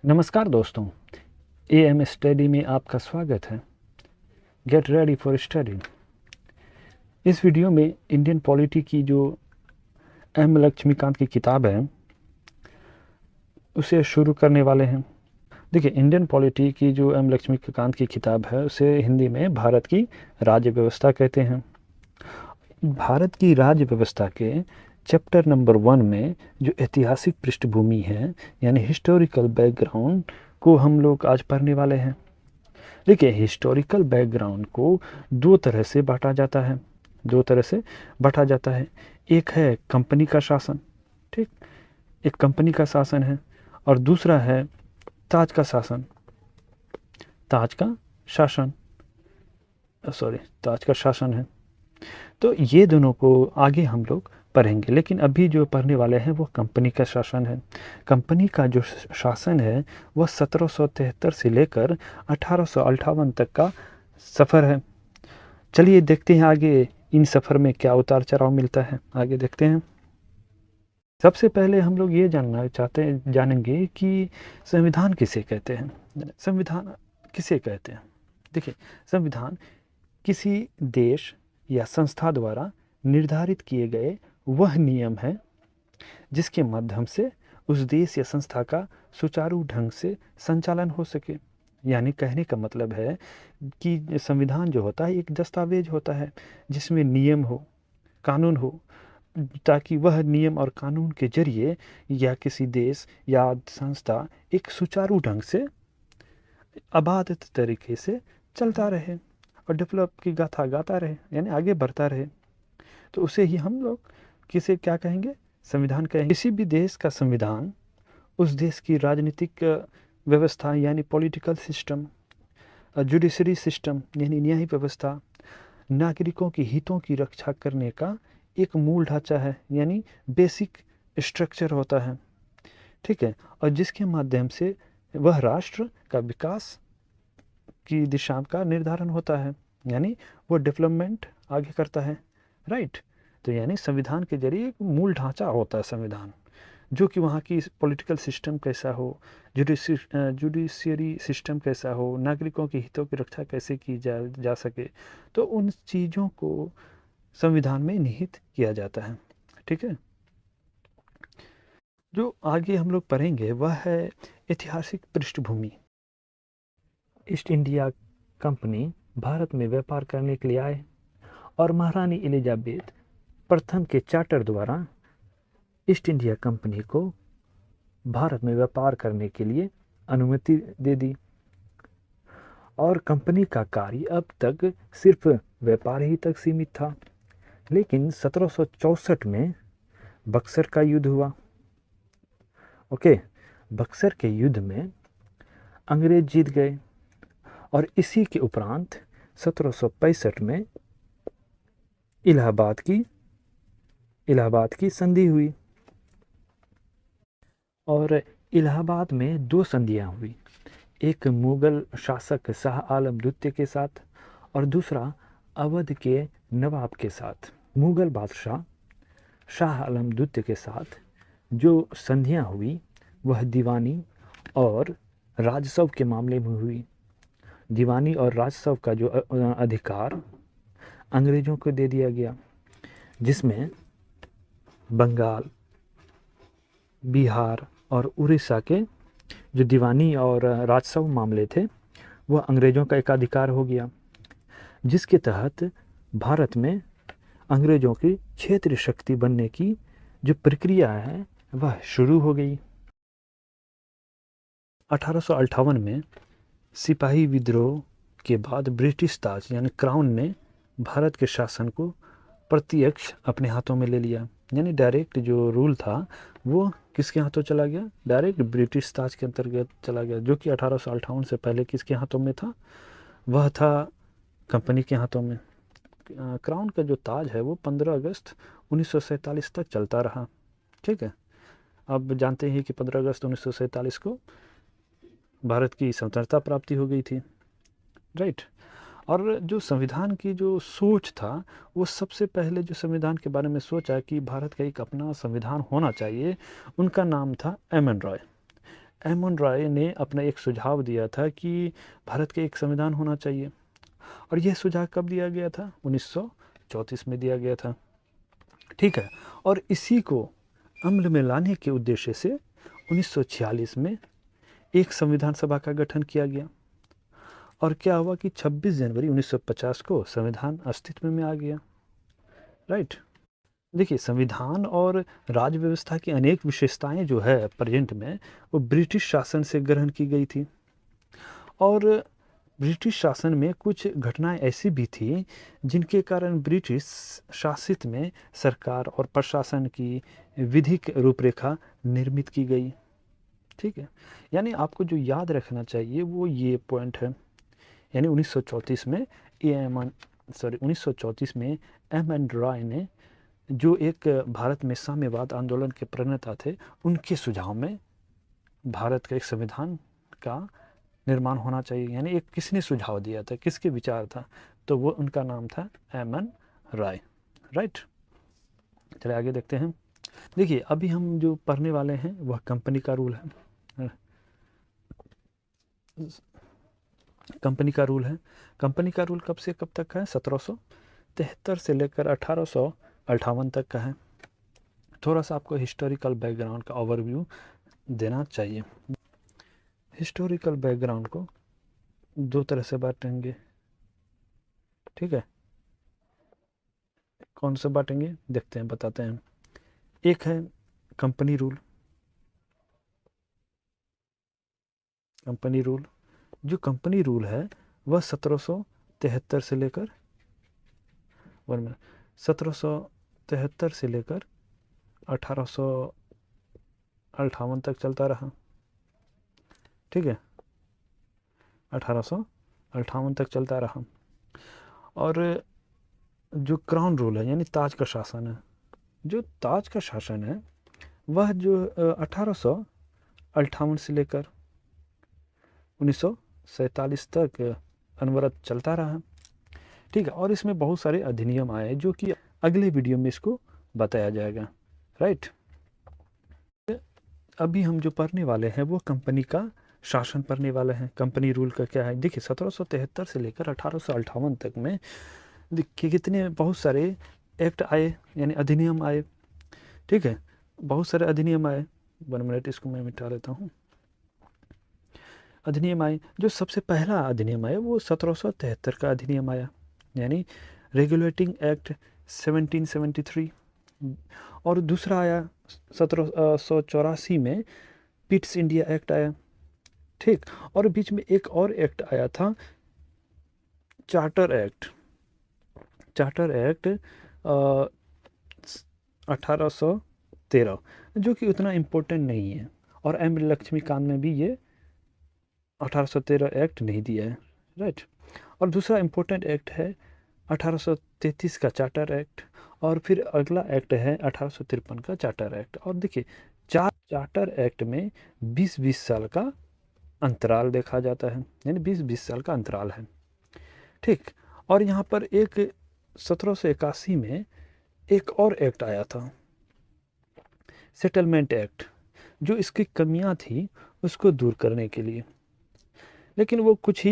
नमस्कार दोस्तों, am study में आपका स्वागत है। Get ready for study. इस वीडियो में इंडियन पॉलिटी की जो एम लक्ष्मीकांत की किताब है उसे शुरू करने वाले हैं। देखिए, इंडियन पॉलिटी की जो एम लक्ष्मीकांत की किताब है उसे हिंदी में भारत की राज्य व्यवस्था कहते हैं। भारत की राज्य व्यवस्था के चैप्टर नंबर 1 में जो ऐतिहासिक पृष्ठभूमि है यानी हिस्टोरिकल बैकग्राउंड को हम लोग आज पढ़ने वाले हैं। देखिए, हिस्टोरिकल बैकग्राउंड को दो तरह से बांटा जाता है। एक है कंपनी का शासन, ठीक, एक कंपनी का शासन है, और दूसरा है ताज का शासन। ताज का शासन ताज का शासन है। तो ये दोनों को आगे हम लोग पढ़ेंगे, लेकिन अभी जो पढ़ने वाले हैं वो कंपनी का शासन है। कंपनी का जो शासन है वह 1773 से लेकर 1858 तक का सफ़र है। चलिए देखते हैं आगे इन सफ़र में क्या उतार चढ़ाव मिलता है। आगे देखते हैं। सबसे पहले हम लोग ये जानेंगे कि संविधान किसे कहते हैं। संविधान किसे कहते हैं? देखिए, संविधान किसी देश या संस्था द्वारा निर्धारित किए गए वह नियम है जिसके माध्यम से उस देश या संस्था का सुचारू ढंग से संचालन हो सके। यानी कहने का मतलब है कि संविधान जो होता है एक दस्तावेज होता है जिसमें नियम हो, कानून हो, ताकि वह नियम और कानून के जरिए या किसी देश या संस्था एक सुचारू ढंग से अबाधित तरीके से चलता रहे और डेवलप की गाथा गाता रहे, यानी आगे बढ़ता रहे। तो उसे ही हम लोग किसे क्या कहेंगे? संविधान कहेंगे। किसी भी देश का संविधान उस देश की राजनीतिक व्यवस्था यानी पॉलिटिकल सिस्टम, जुडिशरी सिस्टम यानी न्यायिक व्यवस्था, नागरिकों के हितों की रक्षा करने का एक मूल ढांचा है, यानी बेसिक स्ट्रक्चर होता है, ठीक है, और जिसके माध्यम से वह राष्ट्र का विकास की दिशा का निर्धारण होता है, यानी वो डेवलपमेंट आगे करता है, राइट। तो यानी संविधान के जरिए एक मूल ढांचा होता है संविधान, जो कि वहाँ की पॉलिटिकल सिस्टम कैसा हो, जुडिशियरी सिस्टम कैसा हो, नागरिकों के हितों की रक्षा कैसे की जा सके, तो उन चीज़ों को संविधान में निहित किया जाता है, ठीक है। जो आगे हम लोग पढ़ेंगे वह है ऐतिहासिक पृष्ठभूमि। ईस्ट इंडिया कंपनी भारत में व्यापार करने के लिए आए और महारानी एलिजाबेथ प्रथम के चार्टर द्वारा ईस्ट इंडिया कंपनी को भारत में व्यापार करने के लिए अनुमति दे दी, और कंपनी का कार्य अब तक सिर्फ व्यापार ही तक सीमित था। लेकिन 1764 में बक्सर का युद्ध हुआ। ओके, बक्सर के युद्ध में अंग्रेज जीत गए और इसी के उपरांत 1765 में इलाहाबाद की संधि हुई, और इलाहाबाद में दो संधियां हुई, एक मुगल शासक शाह आलम द्वितीय के साथ और दूसरा अवध के नवाब के साथ। मुगल बादशाह शाह आलम द्वितीय के साथ जो संधियां हुई वह दीवानी और राजस्व के मामले में हुई। दीवानी और राजस्व का जो अधिकार अंग्रेज़ों को दे दिया गया, जिसमें बंगाल, बिहार और उड़ीसा के जो दीवानी और राजस्व मामले थे वह अंग्रेज़ों का एकाधिकार हो गया, जिसके तहत भारत में अंग्रेज़ों की क्षेत्रीय शक्ति बनने की जो प्रक्रिया है वह शुरू हो गई। 1858 में सिपाही विद्रोह के बाद ब्रिटिश ताज यानी क्राउन ने भारत के शासन को प्रत्यक्ष अपने हाथों में ले लिया, यानी डायरेक्ट जो रूल था वो किसके हाथों चला गया? डायरेक्ट ब्रिटिश ताज के अंतर्गत चला गया, जो कि 1858 से पहले किसके हाथों में था? वह था कंपनी के हाथों में। क्राउन का जो ताज है वो 15 अगस्त 1947 तक चलता रहा, ठीक है। अब जानते हैं कि 15 अगस्त 1947 को भारत की स्वतंत्रता प्राप्ति हो गई थी, राइट। और जो संविधान की जो सोच था वो सबसे पहले जो संविधान के बारे में सोचा कि भारत का एक अपना संविधान होना चाहिए, उनका नाम था एम एन रॉय। एमन रॉय ने अपना एक सुझाव दिया था कि भारत का एक संविधान होना चाहिए, और यह सुझाव कब दिया गया था? 1934 में दिया गया था। ठीक है, और इसी को अमल में लाने के उद्देश्य से 1946 में एक संविधान सभा का गठन किया गया, और क्या हुआ कि 26 जनवरी 1950 को संविधान अस्तित्व में आ गया। राइट। देखिए, संविधान और राज व्यवस्था की अनेक विशेषताएं जो है प्रेजेंट में, वो ब्रिटिश शासन से ग्रहण की गई थी। और ब्रिटिश शासन में कुछ घटनाएं ऐसी भी थी जिनके कारण ब्रिटिश शासित में सरकार और प्रशासन की विधिक रूपरेखा निर्मित की गई। ठीक है, यानी आपको जो याद रखना चाहिए वो ये पॉइंट है। यानी 1934 में 1934 में एम एन रॉय ने, जो एक भारत में साम्यवाद आंदोलन के प्रणेता थे, उनके सुझाव में भारत का एक संविधान का निर्माण होना चाहिए। यानी एक किसने सुझाव दिया था, किसके विचार था? तो वो उनका नाम था एम एन रॉय। राइट, चलिए आगे देखते हैं। देखिए, अभी हम जो पढ़ने वाले हैं वह कंपनी का रूल है। कंपनी का रूल है। कंपनी का रूल कब से कब तक है? 1773 से लेकर 1858 तक का है। थोड़ा सा आपको हिस्टोरिकल बैकग्राउंड का ओवरव्यू देना चाहिए। हिस्टोरिकल बैकग्राउंड को दो तरह से बांटेंगे। ठीक है, कौन से बांटेंगे देखते हैं, बताते हैं। एक है कंपनी रूल। कंपनी रूल, जो कंपनी रूल है वह 1773 से लेकर 1773 से लेकर 1858 तक चलता रहा। ठीक है, 1858 तक चलता रहा। और जो क्राउन रूल है यानी ताज का शासन है, जो ताज का शासन है वह जो 1858 से लेकर 1947 तक अनवरत चलता रहा। ठीक है, और इसमें बहुत सारे अधिनियम आए जो कि अगले वीडियो में इसको बताया जाएगा। राइट, अभी हम जो पढ़ने वाले हैं वो कंपनी का शासन पढ़ने वाले हैं। कंपनी रूल का क्या है? देखिए, 1773 से लेकर 1858 तक में देखिए कितने बहुत सारे एक्ट आए, यानी अधिनियम आए। ठीक है, बहुत सारे अधिनियम आए। 1 मिनट, इसको मैं मिटा लेता हूँ। अधिनियम आए, जो सबसे पहला अधिनियम आया वो 1773 का अधिनियम आया, यानी रेगुलेटिंग एक्ट 1773। और दूसरा आया 1784 में पिट्स इंडिया एक्ट आया। ठीक, और बीच में एक और एक्ट आया था, चार्टर एक्ट। चार्टर एक्ट 1813, जो कि उतना इम्पोर्टेंट नहीं है, और एम लक्ष्मीकांत ने भी ये 1813 एक्ट नहीं दिया है। राइट, और दूसरा इम्पोर्टेंट एक्ट है 1833 का चार्टर एक्ट, और फिर अगला एक्ट है 1853 का चार्टर एक्ट। और देखिए, चार्टर एक्ट में 20-20 साल का अंतराल देखा जाता है, यानी 20-20 साल का अंतराल है। ठीक, और यहाँ पर एक 1781 में एक और एक्ट आया था, सेटलमेंट एक्ट, जो इसकी कमियां थी उसको दूर करने के लिए, लेकिन वो कुछ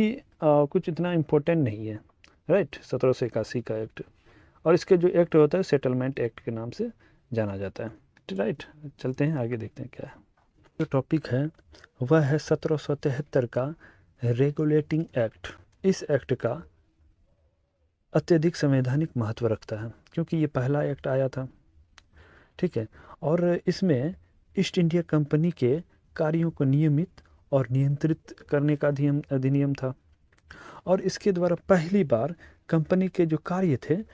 इतना इम्पोर्टेंट नहीं है। राइट, 1781 का एक्ट, और इसके जो एक्ट होता है सेटलमेंट एक्ट के नाम से जाना जाता है। राइट, चलते हैं आगे, देखते हैं क्या है। जो टॉपिक है वह है 1773 का रेगुलेटिंग एक्ट। इस एक्ट का अत्यधिक संवैधानिक महत्व रखता है, क्योंकि ये पहला एक्ट आया था। ठीक है, और इसमें ईस्ट इंडिया कंपनी के कार्यों को नियमित और नियंत्रित करने का अधिनियम था, और इसके द्वारा पहली बार कंपनी के जो कार्य थे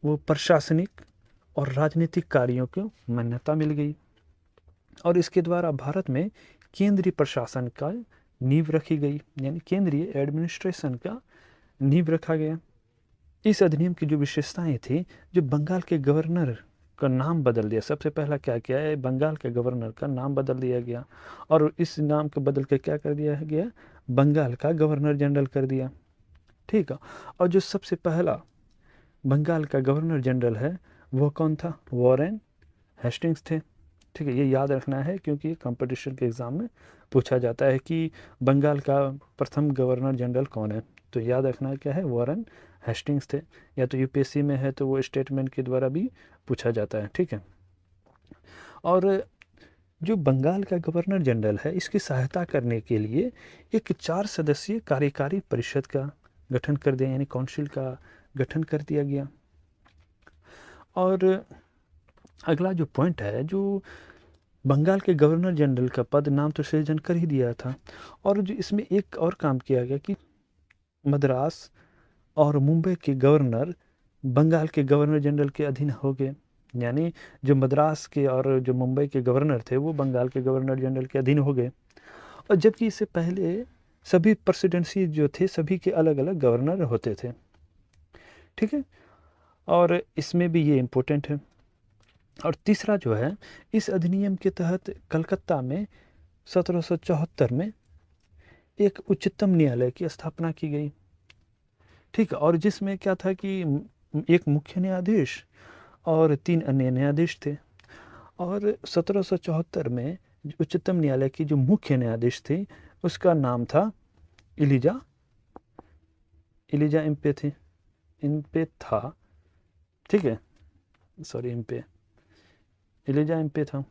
वो प्रशासनिक और राजनीतिक कार्यों को मान्यता मिल गई, और इसके द्वारा भारत में केंद्रीय प्रशासन का नींव रखी गई, यानी केंद्रीय एडमिनिस्ट्रेशन का नींव रखा गया। इस अधिनियम की जो विशेषताएं थी, जो बंगाल के गवर्नर का नाम बदल दिया। सबसे पहला क्या किया है, बंगाल के गवर्नर का नाम बदल दिया गया, और इस नाम को बदल के क्या कर दिया गया, बंगाल का गवर्नर जनरल कर दिया। ठीक है, और जो सबसे पहला बंगाल का गवर्नर जनरल है वो कौन था? वॉरेन हेस्टिंग्स थे। ठीक है, ये याद रखना है क्योंकि कंपटीशन के एग्ज़ाम में पूछा जाता है कि बंगाल का प्रथम गवर्नर जनरल कौन है। तो याद रखना क्या है, वॉरेन हेस्टिंग्स थे। या तो यूपीएससी में है तो वो स्टेटमेंट के द्वारा भी पूछा जाता है। ठीक है, और जो बंगाल का गवर्नर जनरल है, इसकी सहायता करने के लिए एक 4 सदस्यीय कार्यकारी परिषद का गठन कर दिया, यानी काउंसिल का गठन कर दिया गया। और अगला जो पॉइंट है, जो बंगाल के गवर्नर जनरल का पद नाम तो सृजन कर ही दिया था, और जो इसमें एक और काम किया गया कि मद्रास और मुंबई के गवर्नर बंगाल के गवर्नर जनरल के अधीन हो गए। यानी जो मद्रास के और जो मुंबई के गवर्नर थे वो बंगाल के गवर्नर जनरल के अधीन हो गए। और जबकि इससे पहले सभी प्रेसिडेंसी जो थे सभी के अलग अलग गवर्नर होते थे। ठीक है, और इसमें भी ये इम्पोर्टेंट है। और तीसरा जो है, इस अधिनियम के तहत कलकत्ता में 1774 में एक उच्चतम न्यायालय की स्थापना की गई। ठीक है, और जिसमें क्या था कि एक मुख्य न्यायाधीश और 3 अन्य न्यायाधीश थे। और 1774 में उच्चतम न्यायालय की जो मुख्य न्यायाधीश थी उसका नाम था इलिजा इलिजा इम्पे थी इम्पे था। ठीक है, सॉरी, इलिजा इम्पे था।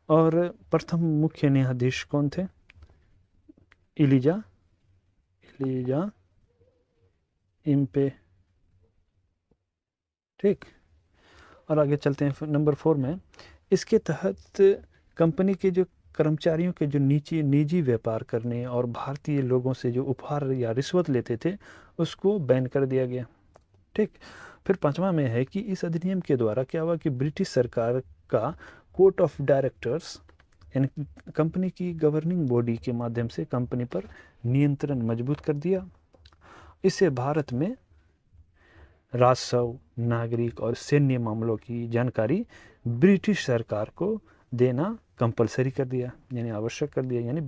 और प्रथम मुख्य न्यायाधीश कौन थे? Elijah Elijah Impey. ठीक, और आगे चलते हैं नंबर 4 में। इसके तहत कंपनी के जो कर्मचारियों के जो निजी व्यापार करने और भारतीय लोगों से जो उपहार या रिश्वत लेते थे उसको बैन कर दिया गया। ठीक, फिर 5वां में है कि इस अधिनियम के द्वारा क्या हुआ कि ब्रिटिश सरकार का कोर्ट ऑफ डायरेक्टर्स यानी कंपनी की गवर्निंग बॉडी के माध्यम से कंपनी पर नियंत्रण मजबूत कर दिया। इससे भारत में राजस्व, नागरिक और सैन्य मामलों की जानकारी ब्रिटिश सरकार को देना कंपलसरी कर दिया, यानी आवश्यक कर दिया। यानी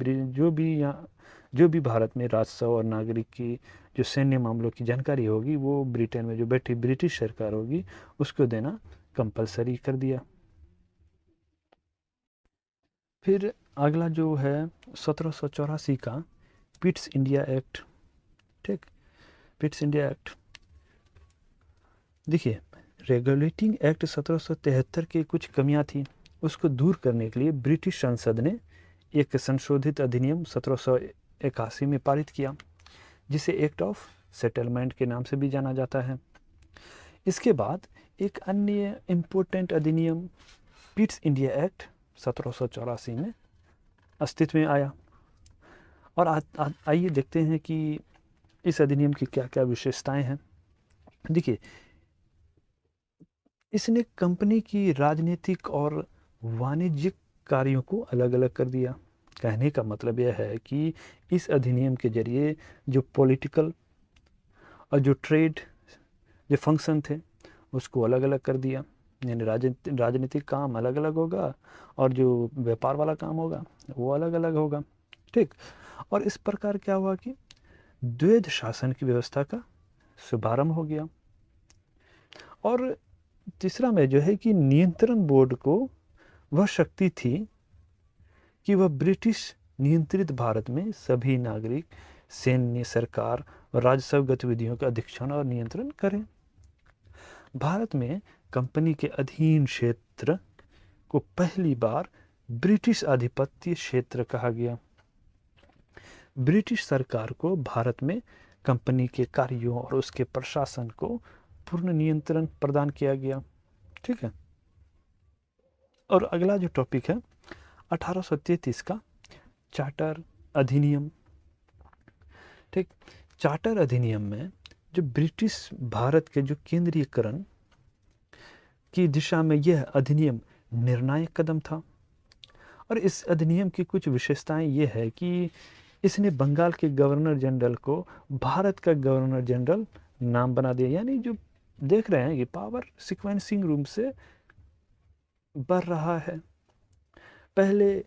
जो भी भारत में राजस्व और नागरिक की जो सैन्य मामलों की जानकारी होगी वो ब्रिटेन में जो बैठी ब्रिटिश सरकार होगी उसको देना कंपलसरी कर दिया। फिर अगला जो है 1784 का पिट्स इंडिया एक्ट। ठीक, पिट्स इंडिया एक्ट देखिए, रेगुलेटिंग एक्ट 1773 की कुछ कमियां थी, उसको दूर करने के लिए ब्रिटिश संसद ने एक संशोधित अधिनियम 1781 में पारित किया, जिसे एक्ट ऑफ सेटलमेंट के नाम से भी जाना जाता है। इसके बाद एक अन्य इम्पोर्टेंट अधिनियम पिट्स इंडिया एक्ट 1784 में अस्तित्व में आया। और आइए देखते हैं कि इस अधिनियम की क्या क्या विशेषताएं हैं। देखिए, इसने कंपनी की राजनीतिक और वाणिज्यिक कार्यों को अलग अलग कर दिया। कहने का मतलब यह है कि इस अधिनियम के जरिए जो पॉलिटिकल और जो ट्रेड जो फंक्शन थे उसको अलग अलग कर दिया। यानी राजनीतिक काम अलग अलग होगा और जो व्यापार वाला काम होगा वो अलग अलग होगा। ठीक, और इस प्रकार क्या हुआ कि द्वैध शासन की व्यवस्था का शुभारंभ हो गया। और तीसरा में जो है कि नियंत्रण बोर्ड को वह शक्ति थी कि वह ब्रिटिश नियंत्रित भारत में सभी नागरिक, सैन्य, सरकार और राजस्व गतिविधियों का अधीक्षण और नियंत्रण करें। भारत में कंपनी के अधीन क्षेत्र को पहली बार ब्रिटिश आधिपत्य क्षेत्र कहा गया। ब्रिटिश सरकार को भारत में कंपनी के कार्यों और उसके प्रशासन को पूर्ण नियंत्रण प्रदान किया गया। ठीक है, और अगला जो टॉपिक है 1833 का चार्टर अधिनियम। ठीक, चार्टर अधिनियम में जो ब्रिटिश भारत के जो केंद्रीयकरण की दिशा में यह अधिनियम निर्णायक कदम था। और इस अधिनियम की कुछ विशेषताएं ये है कि इसने बंगाल के गवर्नर जनरल को भारत का गवर्नर जनरल नाम बना दिया। यानी जो देख रहे हैं ये पावर सिक्वेंसिंग रूम से बढ़ रहा है। पहले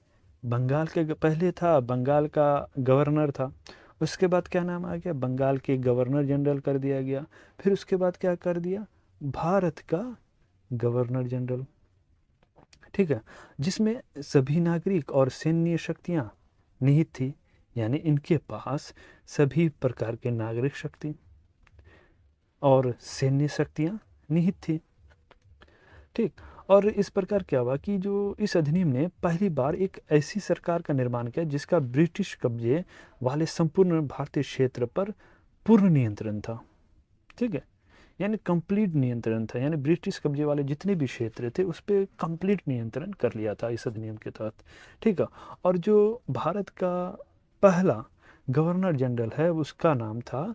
था बंगाल का गवर्नर था, उसके बाद क्या नाम आ गया, बंगाल के गवर्नर जनरल कर दिया गया। फिर उसके बाद क्या कर दिया, भारत का गवर्नर जनरल। ठीक है, जिसमें सभी नागरिक और सैन्य शक्तियाँ निहित थी, यानी इनके पास सभी प्रकार के नागरिक शक्ति और सैन्य शक्तियाँ निहित थी। ठीक, और इस प्रकार क्या हुआ कि जो इस अधिनियम ने पहली बार एक ऐसी सरकार का निर्माण किया जिसका ब्रिटिश कब्जे वाले संपूर्ण भारतीय क्षेत्र पर पूर्ण नियंत्रण था। ठीक है, यानी कंप्लीट नियंत्रण था, यानी ब्रिटिश कब्जे वाले जितने भी क्षेत्र थे उस पर कंप्लीट नियंत्रण कर लिया था इस अधिनियम के तहत। ठीक है, और जो भारत का पहला गवर्नर जनरल है उसका नाम था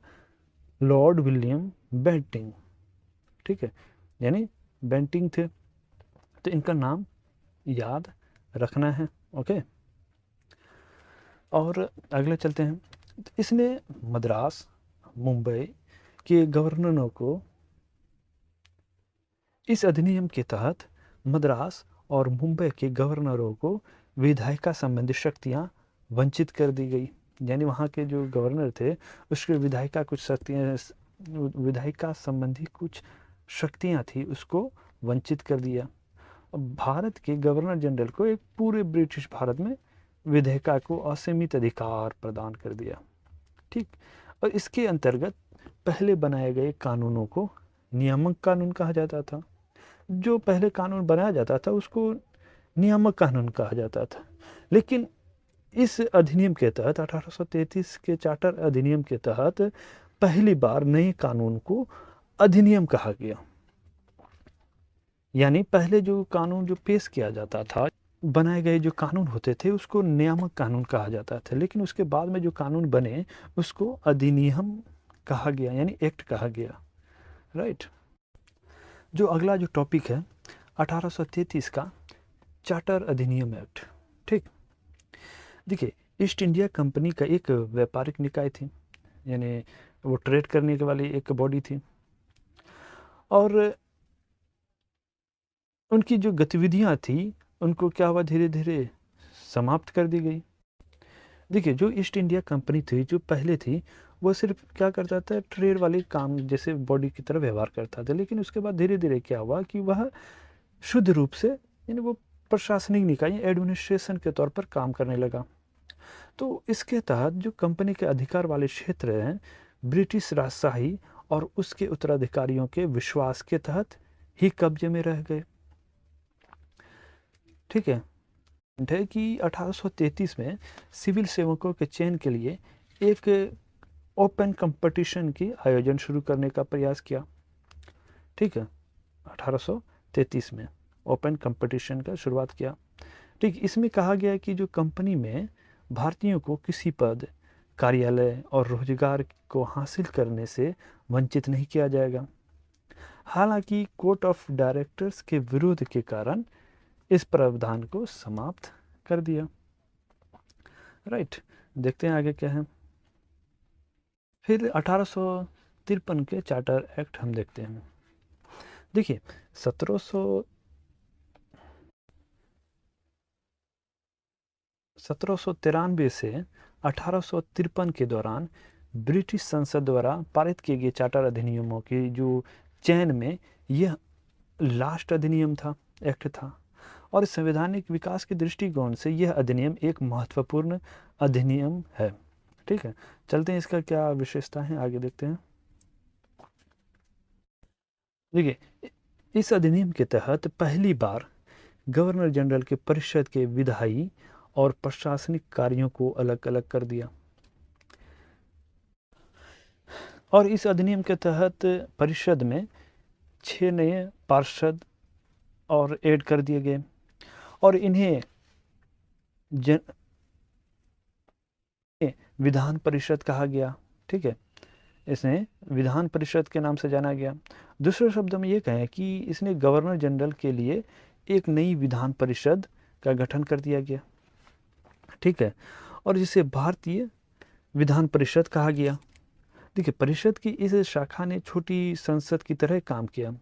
लॉर्ड विलियम बेंटिंग। ठीक है, यानी बेंटिंग थे, तो इनका नाम याद रखना है। ओके, और अगले चलते हैं। तो इसने मद्रास, मुंबई के गवर्नरों को इस अधिनियम के तहत मद्रास और मुंबई के गवर्नरों को विधायिका संबंधी शक्तियाँ वंचित कर दी गई, यानी वहाँ के जो गवर्नर थे उसके विधायिका संबंधी कुछ शक्तियाँ थी उसको वंचित कर दिया। भारत के गवर्नर जनरल को एक पूरे ब्रिटिश भारत में विधायिका को असीमित अधिकार प्रदान कर दिया। ठीक, और इसके अंतर्गत पहले बनाए गए कानूनों को नियामक कानून कहा जाता था। जो पहले कानून बनाया जाता था उसको नियामक कानून कहा जाता था, लेकिन इस अधिनियम के तहत 1833 के चार्टर अधिनियम के तहत पहली बार नए कानून को अधिनियम कहा गया। यानी पहले जो कानून जो पेश किया जाता था, बनाए गए जो कानून होते थे उसको नियामक कानून कहा जाता था, लेकिन उसके बाद में जो कानून बने उसको अधिनियम कहा गया, यानी एक्ट कहा गया। राइट, जो अगला जो टॉपिक है 1833 का चार्टर अधिनियम एक्ट। ठीक, देखिए ईस्ट इंडिया कंपनी का एक व्यापारिक निकाय थी, यानी वो ट्रेड करने के वाली एक बॉडी थी, और उनकी जो गतिविधियां थी उनको क्या हुआ, धीरे धीरे समाप्त कर दी गई। देखिए जो ईस्ट इंडिया कंपनी थी जो पहले थी वो सिर्फ क्या करता था, ट्रेड वाले काम जैसे बॉडी की तरह व्यवहार करता था, लेकिन उसके बाद धीरे धीरे क्या हुआ कि वह शुद्ध रूप से यानी वो प्रशासनिक निकाय एडमिनिस्ट्रेशन के तौर पर काम करने लगा। तो इसके तहत जो कंपनी के अधिकार वाले क्षेत्र हैं ब्रिटिश राजशाही और उसके उत्तराधिकारियों के विश्वास के तहत ही कब्जे में रह गए। ठीक है कि 1833 में सिविल सेवकों के चयन के लिए एक ओपन कंपटीशन की आयोजन शुरू करने का प्रयास किया। ठीक है, 1833 में ओपन कंपटीशन का शुरुआत किया। ठीक, इसमें कहा गया कि जो कंपनी में भारतीयों को किसी पद, कार्यालय और रोजगार को हासिल करने से वंचित नहीं किया जाएगा। हालांकि कोर्ट ऑफ डायरेक्टर्स के विरोध के कारण इस प्रावधान को समाप्त कर दिया। राइट, देखते हैं आगे क्या है। फिर 1853 के चार्टर एक्ट हम देखते हैं। देखिए 1793 से 1853 के दौरान ब्रिटिश संसद द्वारा पारित किए गए चार्टर अधिनियमों की जो चयन में यह लास्ट अधिनियम था, एक्ट था, और संवैधानिक विकास के दृष्टिकोण से यह अधिनियम एक महत्वपूर्ण अधिनियम है। ठीक है, चलते हैं इसका क्या विशेषता है, आगे देखते हैं। देखिए इस अधिनियम के तहत पहली बार गवर्नर जनरल के परिषद के विधायी और प्रशासनिक कार्यों को अलग अलग कर दिया, और इस अधिनियम के तहत परिषद में 6 नए पार्षद और ऐड कर दिए गए, और इन्हें विधान परिषद कहा गया। ठीक है, इसने विधान परिषद के नाम से जाना गया। दूसरे शब्दों में ये कहें कि इसने गवर्नर जनरल के लिए एक नई विधान परिषद का गठन कर दिया गया। ठीक है, और जिसे भारतीय विधान परिषद कहा गया। देखिए परिषद की इस शाखा ने छोटी संसद की तरह काम किया,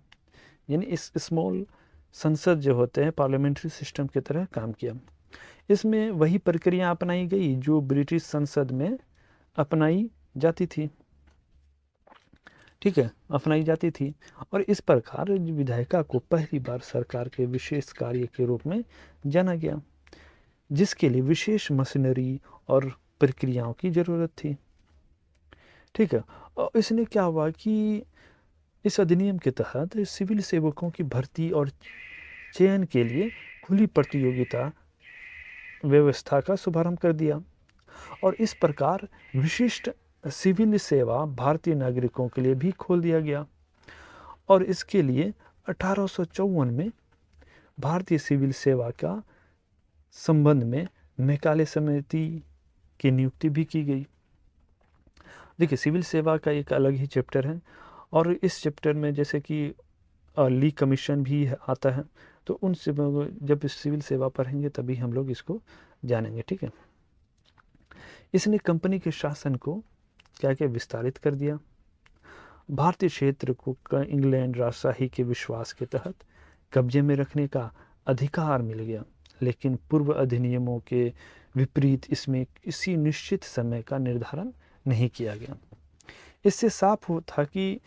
यानी इस स्मॉल संसद जो होते हैं पार्लियामेंट्री सिस्टम की तरह काम किया। इसमें वही प्रक्रिया अपनाई गई जो ब्रिटिश संसद में अपनाई जाती थी। ठीक है, अपनाई जाती थी। और इस प्रकार विधायिका को पहली बार सरकार के विशेष कार्य के रूप में जाना गया, जिसके लिए विशेष मशीनरी और प्रक्रियाओं की ज़रूरत थी। ठीक है, और इसने क्या हुआ कि इस अधिनियम के तहत सिविल सेवकों की भर्ती और चयन के लिए खुली प्रतियोगिता व्यवस्था का शुभारंभ कर दिया। और इस प्रकार विशिष्ट सिविल सेवा भारतीय नागरिकों के लिए भी खोल दिया गया। और इसके लिए 1854 में भारतीय सिविल सेवा का संबंध में मैकाले समिति की नियुक्ति भी की गई। देखिए, सिविल सेवा का एक अलग ही चैप्टर है, और इस चैप्टर में जैसे कि ली कमीशन भी आता है, तो उन जब सिविल सेवा पढ़ेंगे तभी हम लोग इसको जानेंगे। ठीक है, इसने कंपनी के शासन को क्या क्या विस्तारित कर दिया। भारतीय क्षेत्र को इंग्लैंड राजशाही के विश्वास के तहत कब्जे में रखने का अधिकार मिल गया, लेकिन पूर्व अधिनियमों के विपरीत इसमें किसी निश्चित समय का निर्धारण नहीं किया गया। इससे साफ था कि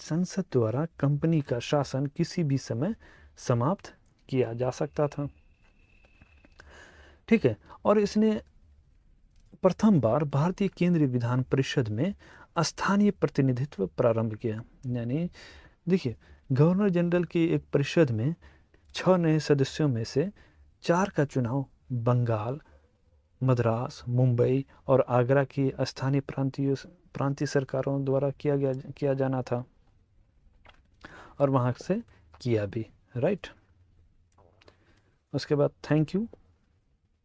संसद द्वारा कंपनी का शासन किसी भी समय समाप्त किया जा सकता था। ठीक है, और इसने प्रथम बार भारतीय केंद्रीय विधान परिषद में स्थानीय प्रतिनिधित्व प्रारंभ किया। यानी देखिए, गवर्नर जनरल की एक परिषद में 6 नए सदस्यों में से 4 का चुनाव बंगाल, मद्रास, मुंबई और आगरा की स्थानीय प्रांतीय सरकारों द्वारा किया जाना था, और वहाँ से किया भी। राइट, उसके बाद थैंक यू।